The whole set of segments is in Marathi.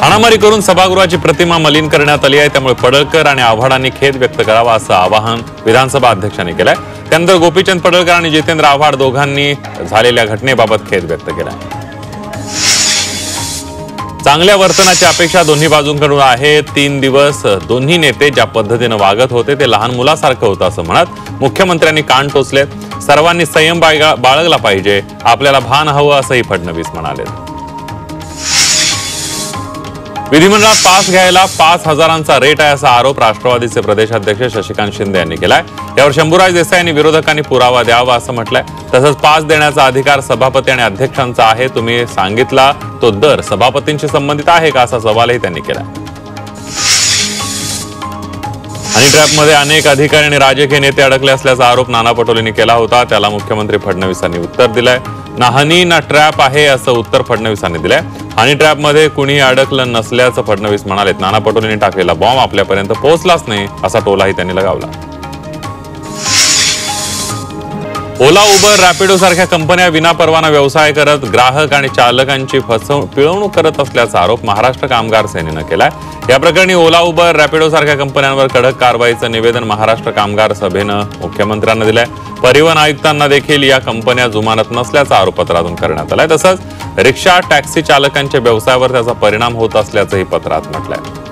हाणामारी करून सभागृहाची प्रतिमा मलिन करण्यात आली आहे, त्यामुळे पडळकर आणि आव्हाडांनी खेद व्यक्त करावा असं आवाहन विधानसभा अध्यक्षांनी केलंय। त्यानंतर गोपीचंद पडळकर आणि जितेंद्र आव्हाड दोघांनी झालेल्या घटनेबाबत खेद व्यक्त केलाय। चांगल्या वर्तनाची अपेक्षा दोन्ही बाजूंकडून आहे। 3 दिवस दोन्ही नेते ज्या पद्धतीने वागत होते ते लहान मुलासारखं होतं असं म्हणत मुख्यमंत्र्यांनी कान टोचलेत। सर्वांनी संयम बाळगला पाहिजे, आपल्याला भान हवं असंही फडणवीस म्हणाले। विधिमंडळात पास घ्यायला 5,000चा रेट आहे असा आरोप राष्ट्रवादीचे प्रदेशाध्यक्ष शशिकांत शिंदे यांनी केलाय। यावर शंभूराज देसाई यांनी विरोधकांनी पुरावा द्यावा असं म्हटलंय। तसंच पास देण्याचा अधिकार सभापती आणि अध्यक्षांचा आहे, तुम्ही सांगितला तो दर सभापतींशी संबंधित आहे का असा सवालही त्यांनी केलाय। हनी ट्रॅपमध्ये अनेक अधिकारी आणि राजकीय नेते अडकले असल्याचा आरोप नाना पटोलेंनी केला होता, त्याला मुख्यमंत्री फडणवीसांनी उत्तर दिलंय। ना हनी ना ट्रॅप आहे असं उत्तर फडणवीसांनी दिलंय। हनी ट्रॅपमध्ये कुणी अडकलं नसल्याचं फडणवीस म्हणाले। नाना पटोलेंनी टाकलेला बॉम्ब आपल्यापर्यंत पोहोचलाच नाही असा टोलाही त्यांनी लगावला। ओला, उबर, रॅपिडो सारख्या कंपन्या विनापरवाना व्यवसाय करत ग्राहक आणि चालकांची पिळवणूक करत असल्याचा आरोप महाराष्ट्र कामगार सेनेनं केलाय। या प्रकरणी ओला, उबर, रॅपिडो सारख्या कंपन्यांवर कडक कारवाईचं निवेदन महाराष्ट्र कामगार सभेनं मुख्यमंत्र्यांना दिलंय। परिवहन आयुक्तांना देखील या कंपन्या जुमानत नसल्याचा आरोप पत्रातून करण्यात आलाय। तसंच रिक्षा, टॅक्सी चालकांच्या व्यवसायावर त्याचा परिणाम होत असल्याचंही पत्रात म्हटलंय।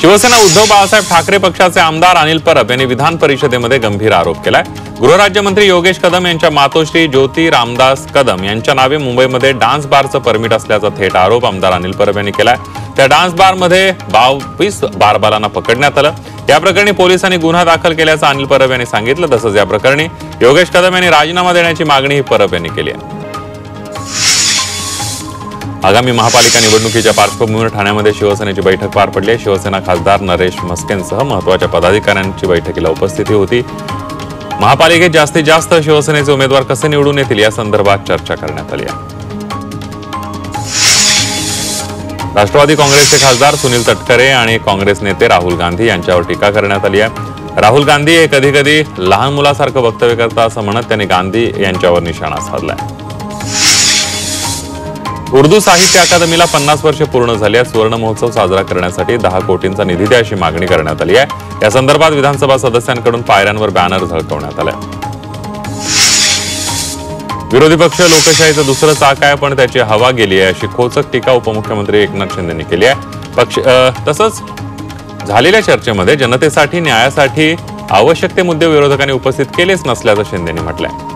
शिवसेना उद्धव बाळासाहेब ठाकरे पक्षाचे आमदार अनिल परब यांनी विधान परिषदेमध्ये गंभीर आरोप केलाय। गृहराज्यमंत्री योगेश कदम यांच्या मातोश्री ज्योती रामदास कदम यांच्या नावे मुंबईमध्ये डान्स बारचं परमिट असल्याचा थेट आरोप आमदार अनिल परब यांनी केलाय। त्या डान्स बारमध्ये 22 बारबालांना पकडण्यात आलं। या प्रकरणी पोलिसांनी गुन्हा दाखल केल्याचं अनिल परब यांनी सांगितलं। तसंच या प्रकरणी योगेश कदम यांनी राजीनामा देण्याची मागणीही परब यांनी केली आहे। आगामी महापालिका निवडणुकीच्या पार्श्वभूमीवर ठाण्यामध्ये शिवसेनेची बैठक पार पडली आहे। शिवसेना खासदार नरेश मस्केंसह महत्त्वाच्या पदाधिकाऱ्यांची बैठकीला उपस्थिती होती। महापालिकेत जास्तीत जास्त शिवसेनेचे उमेदवार कसे निवडून येतील या संदर्भात चर्चा करण्यात आली आहे। राष्ट्रवादी काँग्रेसचे खासदार सुनील तटकरे आणि काँग्रेस नेते राहुल गांधी यांच्यावर टीका करण्यात आली आहे। राहुल गांधी हे कधी कधी लहान मुलासारखं वक्तव्य करतात असं म्हणत त्यांनी गांधी यांच्यावर निशाणा साधलाय। उर्दू साहित्य अकादमीला 50 वर्षे पूर्ण झाली आहेत। सुवर्ण महोत्सव साजरा करण्यासाठी 10 कोटींचा निधी द्या अशी मागणी करण्यात आली आहे। या संदर्भात विधानसभा सदस्यांकडून पायऱ्यांवर बॅनर झळकवण्यात आले। विरोधी पक्ष लोकशाहीचं दुसरं चाक आहे पण त्याची हवा गेली आहे अशी खोचक टीका उपमुख्यमंत्री एकनाथ शिंदेंनी केली आहे। तसंच झालेल्या चर्चेमध्ये जनतेसाठी न्यायासाठी आवश्यक ते मुद्दे विरोधकांनी उपस्थित केलेच नसल्याचं शिंदेंनी म्हटलंय।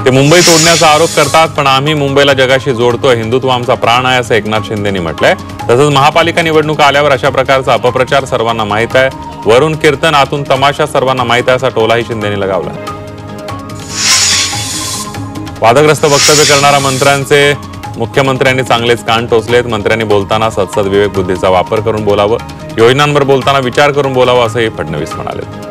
ते मुंबई तोडण्याचा आरोप करतात पण आम्ही मुंबईला जगाशी जोडतोय, हिंदुत्व आमचा प्राण आहे असं एकनाथ शिंदेंनी म्हटलंय। तसंच महापालिका निवडणुका आल्यावर अशा प्रकारचा अपप्रचार सर्वांना माहीत आहे, वरून कीर्तन आतून तमाशा सर्वांना माहीत आहे असा टोलाही शिंदेंनी लगावला। वादग्रस्त वक्तव्य करणाऱ्या मंत्र्यांचे मुख्यमंत्र्यांनी चांगलेच कान टोचलेत। मंत्र्यांनी बोलताना सदसद विवेक बुद्धीचा वापर करून बोलावं, योजनांवर बोलताना विचार करून बोलावं असंही फडणवीस म्हणाले।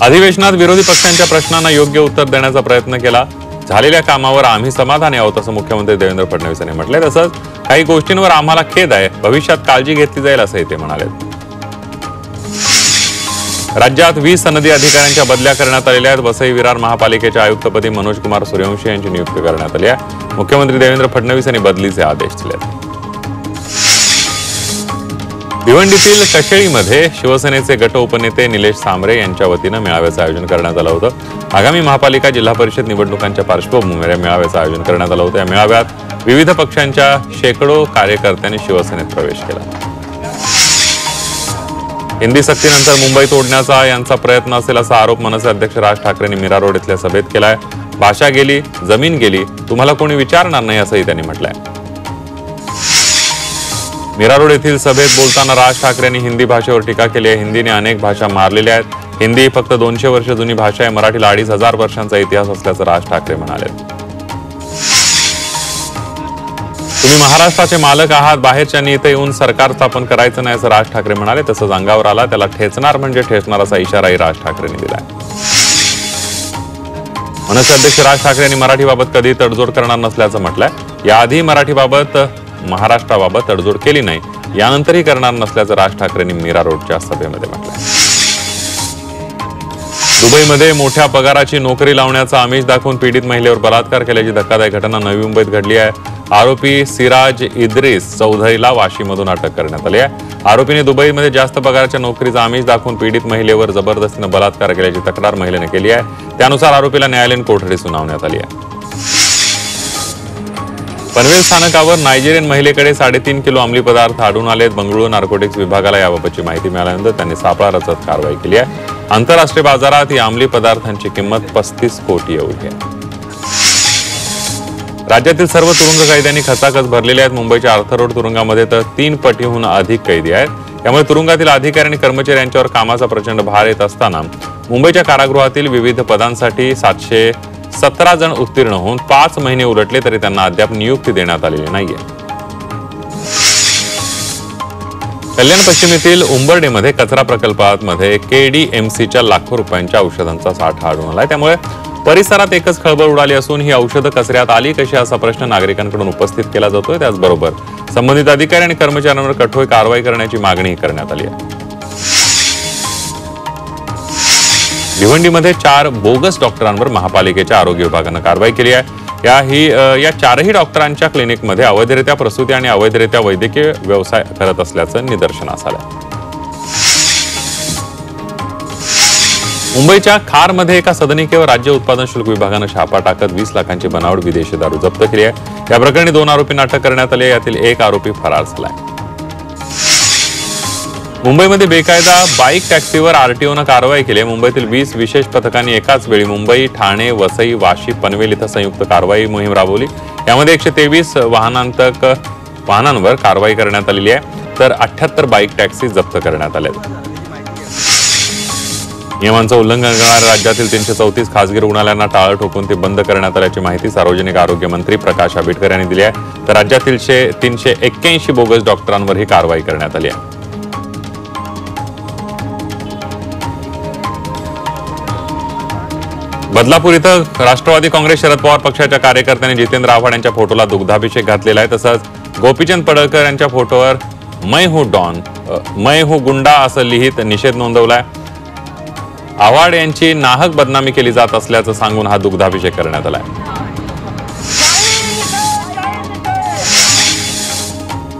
अधिवेशनात विरोधी पक्षांच्या प्रश्नांना योग्य उत्तर देण्याचा प्रयत्न केला। झालेल्या कामावर आम्ही समाधानी आहोत असं मुख्यमंत्री देवेंद्र फडणवीस यांनी म्हटलंय। तसंच काही गोष्टींवर आम्हाला खेद आहे, भविष्यात काळजी घेतली जाईल असंही ते म्हणाले। राज्यात 20 सनदी अधिकाऱ्यांच्या बदल्या करण्यात आलेल्या आहेत। वसई विरार महापालिकेच्या आयुक्तपदी मनोज कुमार सूर्यवंशी यांची नियुक्ती करण्यात आली आहे। मुख्यमंत्री देवेंद्र फडणवीस यांनी बदलीचे आदेश दिले। भिवंडीतील कशेळीमध्ये शिवसेनेचे गट उपनेते निलेश सांबरे यांच्या वतीनं मेळाव्याचं आयोजन करण्यात आलं होतं। आगामी महापालिका जिल्हा परिषद निवडणुकांच्या पार्श्वभूमीवर मेळाव्याचं आयोजन करण्यात आलं होतं। या मेळाव्यात विविध पक्षांच्या शेकडो कार्यकर्त्यांनी शिवसेनेत प्रवेश केला। हिंदी सक्तीनंतर मुंबई तोडण्याचा यांचा प्रयत्न असेल असा आरोप मनसे अध्यक्ष राज ठाकरेंनी मीरा रोड इथल्या सभेत केलाय। भाषा गेली, जमीन गेली, तुम्हाला कोणी विचारणार नाही असंही त्यांनी म्हटलंय। मीरा रोड येथील सभेत बोलताना राज ठाकरेंनी हिंदी भाषेवर टीका केली आहे। हिंदीने अनेक भाषा मारलेल्या आहेत। हिंदी फक्त 200 वर्ष जुनी भाषा आहे, मराठीला 2500 वर्षांचा इतिहास असल्याचं राज ठाकरे म्हणाले। तुम्ही महाराष्ट्राचे मालक आहात, बाहेरच्यांनी इथे येऊन सरकार स्थापन करायचं नाही असं राज ठाकरे म्हणाले। तसंच अंगावर आला त्याला ठेचणार म्हणजे ठेचणार असा इशाराही राज ठाकरेंनी दिलाय। मनसे अध्यक्ष राज ठाकरे यांनी मराठीबाबत कधी तडजोड करणार नसल्याचं म्हटलंय। याआधी मराठीबाबत महाराष्ट्राबाबत तडजोड केली नाही, यानंतरही करणार नसल्याचं राज ठाकरेंनी मीरा रोडच्या सभेमध्ये म्हटलंय। दुबईमध्ये मोठ्या पगाराची नोकरी लावण्याचा आमिष दाखवून पीडित महिलेवर बलात्कार केल्याची धक्कादायक घटना नवी मुंबईत घडली आहे. आरोपी सिराज इद्रिस चौधरीला वाशीमधून अटक करण्यात आली आहे. आरोपीने दुबईमध्ये जास्त पगाराच्या नोकरीचा आमिष दाखवून पीडित महिलेवर जबरदस्तीने बलात्कार केल्याची तक्रार महिलेने केली आहे. त्यानुसार आरोपीला न्यायालयीन कोठडी सुनावण्यात आली आहे. पनवेल स्थानकावर नायजेरियन महिलेकडे 3.5 किलो अंमली पदार्थ आढळून आलेत. बंगळुरू नार्कोटिक्स विभागाला याबाबतची माहिती मिळाल्यानंतर त्यांनी सापळा रचत कारवाई केली आहे. आंतरराष्ट्रीय बाजारात या अंमली पदार्थांची किंमत 35 कोटी एवढी आहे. राज्यातील सर्व तुरुंग कैद्यांनी खचाखच भरलेले आहेत. मुंबईच्या आर्थर रोड तुरुंगामध्ये तर 3 पटीहून अधिक कैदी आहेत. त्यामुळे तुरुंगातील अधिकारी आणि कर्मचारी यांच्यावर कामाचा प्रचंड भार येत असताना मुंबईच्या कारागृहातील विविध पदांसाठी 717 जण उत्तीर्ण होऊन 5 महिने उलटले तरी त्यांना अद्याप नियुक्ती देण्यात आलेली नाहीये. कल्याण पश्चिमेतील उंबर्डेमध्ये कचरा प्रकल्पामध्ये KDMCच्या लाखो रुपयांच्या औषधांचा साठा आढळून आलाय. त्यामुळे परिसरात एकच खळबळ उडाली असून ही औषधं कचऱ्यात आली कशी असा प्रश्न नागरिकांकडून उपस्थित केला जातोय. त्याचबरोबर संबंधित अधिकारी आणि कर्मचाऱ्यांवर कठोर कारवाई करण्याची मागणी करण्यात आली आहे. भिवंडीमध्ये 4 बोगस डॉक्टरांवर महापालिकेच्या आरोग्य विभागानं कारवाई केली आहे. या 4ही डॉक्टरांच्या क्लिनिकमध्ये अवैधरित्या प्रसूती आणि अवैधरित्या वैद्यकीय व्यवसाय करत असल्याचं निदर्शनास आलं. मुंबईच्या खारमध्ये एका सदनिकेवर राज्य उत्पादन शुल्क विभागानं छापा टाकत 20 लाखांची बनावट विदेशी दारू जप्त केली आहे. या प्रकरणी 2 आरोपींना अटक करण्यात आली आहे. यातील एक आरोपी फरार झालाय. मुंबईमध्ये बेकायदा बाईक टॅक्सीवर RTOनं कारवाई केली आहे. मुंबईतील 20 विशेष पथकांनी एकाच वेळी मुंबई, ठाणे, वसई, वाशी, पनवेल इथं संयुक्त कारवाई मोहीम राबवली. यामध्ये 123 वाहनांवर कारवाई करण्यात आलेली आहे. तर 78 बाईक टॅक्सी जप्त करण्यात आल्या. नियमांचं उल्लंघन करणाऱ्या राज्यातील 334 खासगी रुग्णालयांना टाळं ठोकून ते बंद करण्यात आल्याची माहिती सार्वजनिक आरोग्य मंत्री प्रकाश आंबेडकर यांनी दिली आहे. तर राज्यातील 381 बोगस डॉक्टरांवर ही कारवाई करण्यात आली आहे. बदलापूर इथं राष्ट्रवादी काँग्रेस शरद पवार पक्षाच्या कार्यकर्त्यांनी जितेंद्र आव्हाड यांच्या फोटोला दुग्धाभिषेक घातलेला आहे. तसंच गोपीचंद पडळकर यांच्या फोटोवर मैं हूं गुंडा असं लिहित निषेध नोंदवलाय. आव्हाड यांची नाहक बदनामी केली जात असल्याचं सांगून हा दुग्धाभिषेक करण्यात आलाय.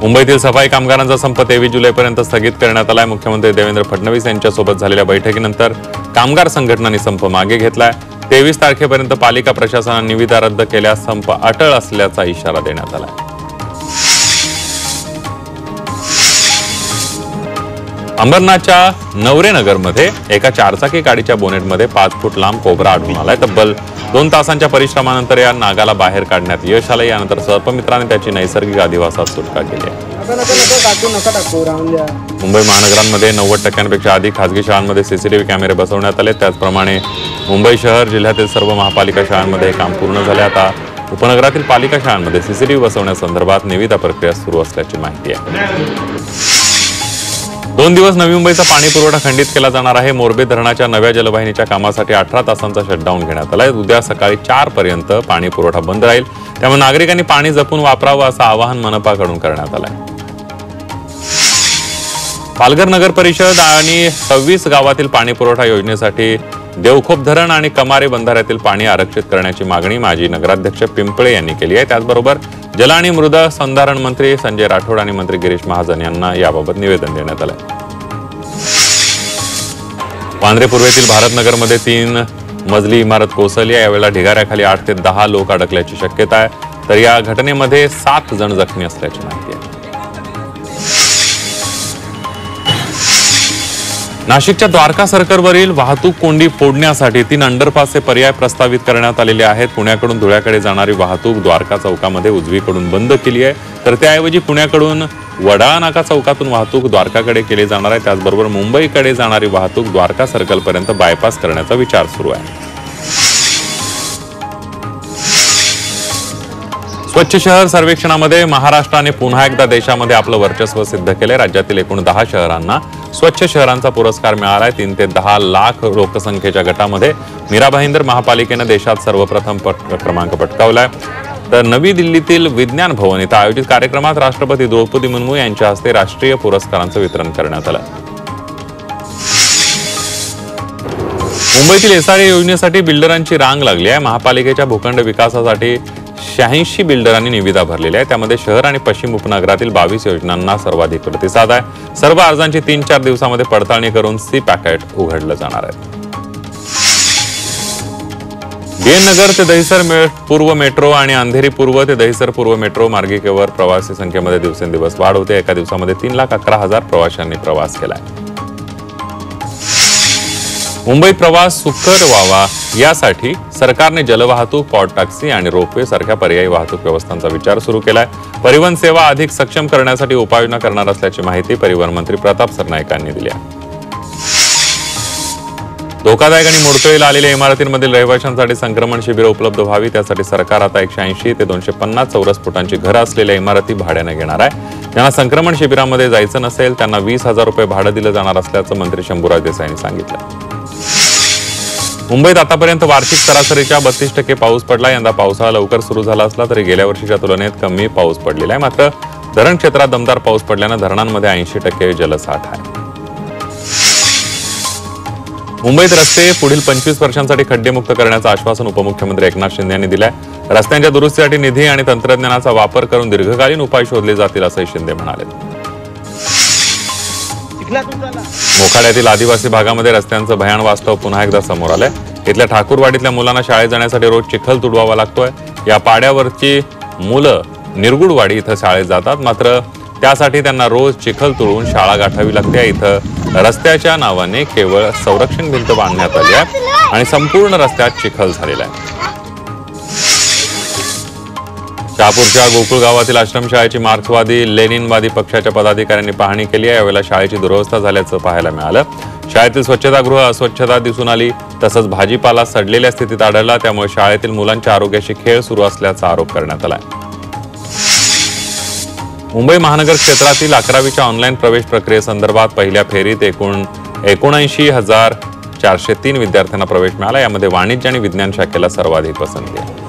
मुंबईतील सफाई कामगारांचा संप 23 जुलैपर्यंत स्थगित करण्यात आलाय. मुख्यमंत्री देवेंद्र फडणवीस यांच्यासोबत झालेल्या बैठकीनंतर कामगार संघटनांनी संप मागे घेतलाय. 23 तारखेपर्यंत पालिका प्रशासनाने निविदा रद्द केल्यास संप अटळ असल्याचा इशारा देण्यात आलाय. अंबरनाथच्या नवरेनगरमध्ये एका 4चाकी गाडीच्या बोनेटमध्ये 5 फूट लांब कोबरा आढळून आलाय. तब्बल 2 तासांच्या परिश्रमानंतर या नागाला बाहेर काढण्यात यश आलं. यानंतर सर्पमित्राने त्याची नैसर्गिक अधिवासात सुटका केली आहे. मुंबई महानगरांमध्ये 90% अधिक खासगी शाळांमध्ये CCTV कॅमेरे बसवण्यात आले. त्याचप्रमाणे मुंबई शहर जिल्ह्यातील सर्व महापालिका शाळांमध्ये हे काम पूर्ण झाले. आता उपनगरातील पालिका शाळांमध्ये CCTV बसवण्यासंदर्भात निविदा प्रक्रिया सुरू असल्याची माहिती आहे. 2 दिवस नवी मुंबईचा पाणी पुरवठा खंडित केला जाणार आहे. मोरबे धरणाच्या नव्या जलवाहिनीच्या कामासाठी 18 तासांचा शटडाऊन घेण्यात आलाय. उद्या सकाळी 4 पर्यंत पाणी पुरवठा बंद राहील. त्यामुळे नागरिकांनी पाणी जपून वापरावं असं आवाहन मनपाकडून करण्यात आलंय. पालघर नगर परिषद आणि 26 गावातील पाणी पुरवठा योजनेसाठी देवखोप धरण आणि कमारे बंधाऱ्यातील पाणी आरक्षित करण्याची मागणी माजी नगराध्यक्ष पिंपळे यांनी केली आहे. त्याचबरोबर जल आणि मृदा संधारण मंत्री संजय राठोड आणि मंत्री गिरीश महाजन यांना याबाबत निवेदन देण्यात आलं. वांद्रे पूर्वेतील भारतनगरमध्ये 3 मजली इमारत कोसळली आहे. यावेळेला ढिगाऱ्याखाली 8 ते 10 लोक अडकल्याची शक्यता आहे. तर या घटनेमध्ये 7 जण जखमी असल्याची माहिती आहे. नाशिकच्या द्वारका सर्कलवरील वाहतूक कोंडी फोडण्यासाठी 3 अंडरपासचे पर्याय प्रस्तावित करण्यात आलेले आहेत. पुण्याकडून धुळ्याकडे जाणारी वाहतूक द्वारका चौकामध्ये उजवीकडून बंद केली आहे. तर त्याऐवजी पुण्याकडून वडाळा नाका चौकातून वाहतूक द्वारकाकडे केली जाणार आहे. त्याचबरोबर मुंबईकडे जाणारी वाहतूक द्वारका सर्कलपर्यंत बायपास करण्याचा विचार सुरू आहे. स्वच्छ शहर सर्वेक्षणामध्ये महाराष्ट्राने पुन्हा एकदा देशामध्ये आपलं वर्चस्व सिद्ध केले. राज्यातील एकूण 10 शहरांना स्वच्छ शहरांचा पुरस्कार मिळालाय. 3 ते 10 लाख लोकसंख्येच्या गटामध्ये मीरा भाईंदर महापालिकेनं देशात सर्वप्रथम क्रमांक पटकावलाय. तर नवी दिल्लीतील विज्ञान भवन इथं आयोजित कार्यक्रमात राष्ट्रपती द्रौपदी मुर्मू यांच्या हस्ते राष्ट्रीय पुरस्कारांचं वितरण करण्यात आलं. मुंबईतील एसआरए योजनेसाठी बिल्डरांची रांग लागली आहे। महापालिकेच्या भूखंड विकासासाठी 86 बिल्डरांनी निविदा भरलेल्या आहेत। त्यामध्ये शहर आणि पश्चिम उपनगरातील 22 योजनांना सर्वाधिक प्रतिसाद आहे। सर्व अर्जांची 3-4 दिवसांमध्ये पडताळणी करून सी पॅकेट उघडलं जाणार आहे। बीएन नगर ते दहिसर पूर्व मेट्रो आणि अंधेरी पूर्व ते दहिसर पूर्व मेट्रो मार्गिकेवर प्रवासी संख्येमध्ये दिवसेंदिवस वाढ होते। एका दिवसामध्ये 3,11,000 प्रवाशांनी प्रवास केलाय। मुंबईत प्रवास सुकर व्हावा यासाठी सरकारने जलवाहतूक, पॉड टॅक्सी आणि रोपवे सारख्या पर्यायी वाहतूक व्यवस्थांचा विचार सुरू केलाय। परिवहन सेवा अधिक सक्षम करण्यासाठी उपाययोजना करणार असल्याची माहिती परिवहन मंत्री प्रताप सरनाईक यांनी दिली आहे। धोकादायक आणि मोडकळीला आलेल्या इमारतींमधील रहिवाशांसाठी संक्रमण शिबिरं उपलब्ध व्हावी त्यासाठी सरकार आता 180 ते 250 चौरस फुटांची घरं असलेल्या इमारती भाड्याने घेणार आहे। ज्यांना संक्रमण शिबिरामध्ये जायचं नसेल त्यांना 20,000 रुपये भाडं दिलं जाणार असल्याचं मंत्री शंभूराज देसाई यांनी सांगितलं। मुंबईत आतापर्यंत वार्षिक सरासरीच्या 32% पाऊस पडला। यंदा पावसाळा लवकर सुरू झाला असला तरी गेल्या वर्षीच्या तुलनेत कमी पाऊस पडलेला आहे। मात्र धरण क्षेत्रात दमदार पाऊस पडल्यानं धरणांमध्ये 80% जलसाठा आहे। मुंबईत रस्ते पुढील 25 वर्षांसाठी खड्डेमुक्त करण्याचं आश्वासन उपमुख्यमंत्री एकनाथ शिंदे यांनी दिलंय। रस्त्यांच्या दुरुस्तीसाठी निधी आणि तंत्रज्ञानाचा वापर करून दीर्घकालीन उपाय शोधले जातील असंही शिंदे म्हणाले। मोखाड्यातील आदिवासी भागामध्ये रस्त्यांचं भयान वास्तव पुन्हा एकदा समोर आलंय। इथल्या ठाकूरवाडीतल्या मुलांना शाळेत जाण्यासाठी रोज चिखल तुडवावा लागतोय। या पाड्यावरची मुलं निरगुडवाडी इथं शाळेत जातात, मात्र त्यासाठी त्यांना रोज चिखल तुडवून शाळा गाठावी लागते। इथं रस्त्याच्या नावाने केवळ संरक्षण भिंत बांधण्यात आली आहे आणि संपूर्ण रस्त्यात चिखल झालेला आहे। शहापूरच्या गोकुळ गावातील आश्रमशाळेची मार्क्सवादी लेनिनवादी पक्षाच्या पदाधिकाऱ्यांनी पाहणी केली आहे। यावेळेला शाळेची दुरवस्था झाल्याचं पाहायला मिळालं। शाळेतील स्वच्छतागृह अस्वच्छता दिसून आली, तसंच भाजीपाला सडलेल्या स्थितीत आढळला। त्यामुळे शाळेतील मुलांच्या आरोग्याशी खेळ सुरू असल्याचा आरोप करण्यात आलाय। मुंबई महानगर क्षेत्रातील 11वीच्या ऑनलाईन प्रवेश प्रक्रियेसंदर्भात पहिल्या फेरीत एकूण 79,403 विद्यार्थ्यांना प्रवेश मिळाला। यामध्ये वाणिज्य आणि विज्ञान शाखेला सर्वाधिक पसंती आहे।